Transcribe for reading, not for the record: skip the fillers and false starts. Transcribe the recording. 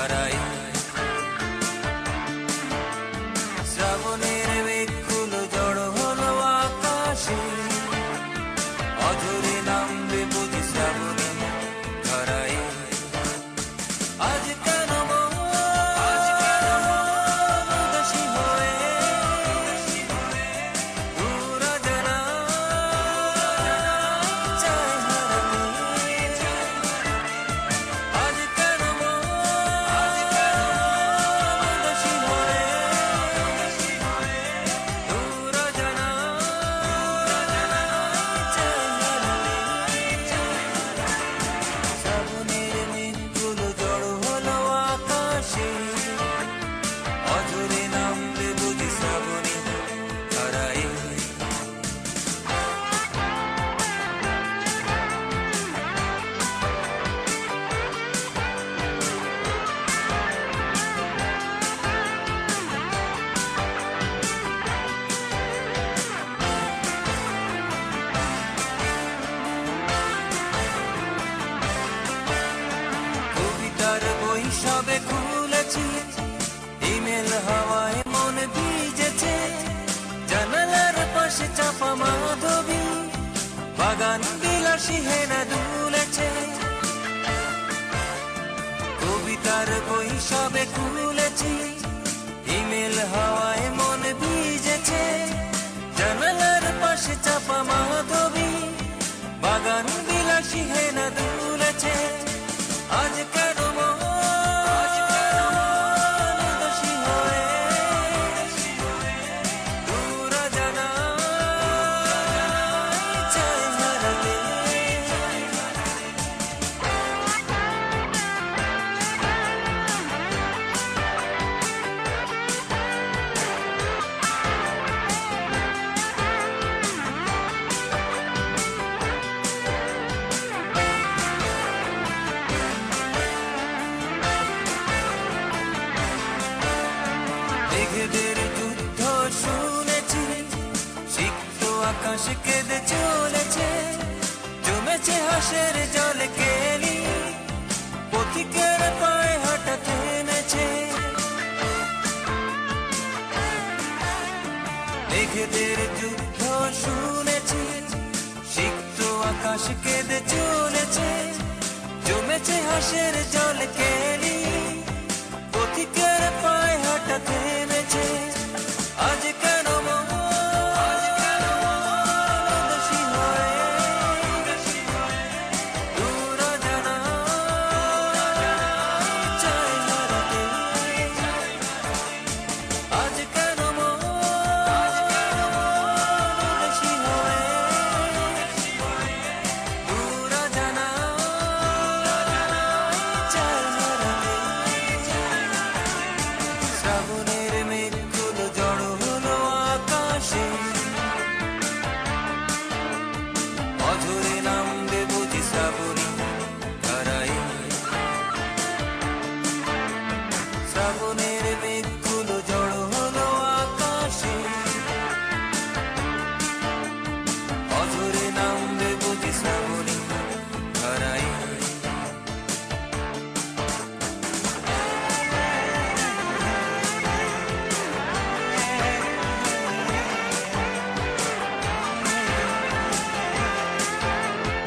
ধারায়। শ্রাবণের মেঘগুলো জড়ো হলো আকাশে, অঝরে নামবে বুঝি শ্রাবণী ধারায়। আজ কেন মন উদাসী হয়ে দূর অজানা চায় হারাতে। আজ কেন মন উদাসী হয়ে দূর অজানা চায় হারাতে। শ্রাবণের মেঘগুলো জড়ো হলো আকাশে, অঝরে নামবে বুঝি শ্রাবণী ধারায়। কবিতার বই সবে খুলেছি, ইমেল হাওয়ায় মন ভিজেছে। জানালার পাশে চাপা মাধবী, বাগান বিলাসী হেনা দুলেছে। কবিতার বই সবে খুলেছি, ইমেল হাওয়ায় মন ভিজেছে। জানালার পাশে চাপা মাধবী, বাগান বিলাসী হেনা দুলেছে। আজ কেন মন উদাসী হয়ে দূর অজানা চায় হারাতে। মেঘেদের যুদ্ধ শুনেছি, সিক্ত আকাশ কেঁদে চলেছে। জমেছে হাসের জলে কেলি, পথিকের পায়ে হাঁটা থেমেছে। মেঘেদের যুদ্ধ শুনেছি, সিক্ত আকাশ কেঁদে চলেছে। জমেছে হাসের জলে কেলি,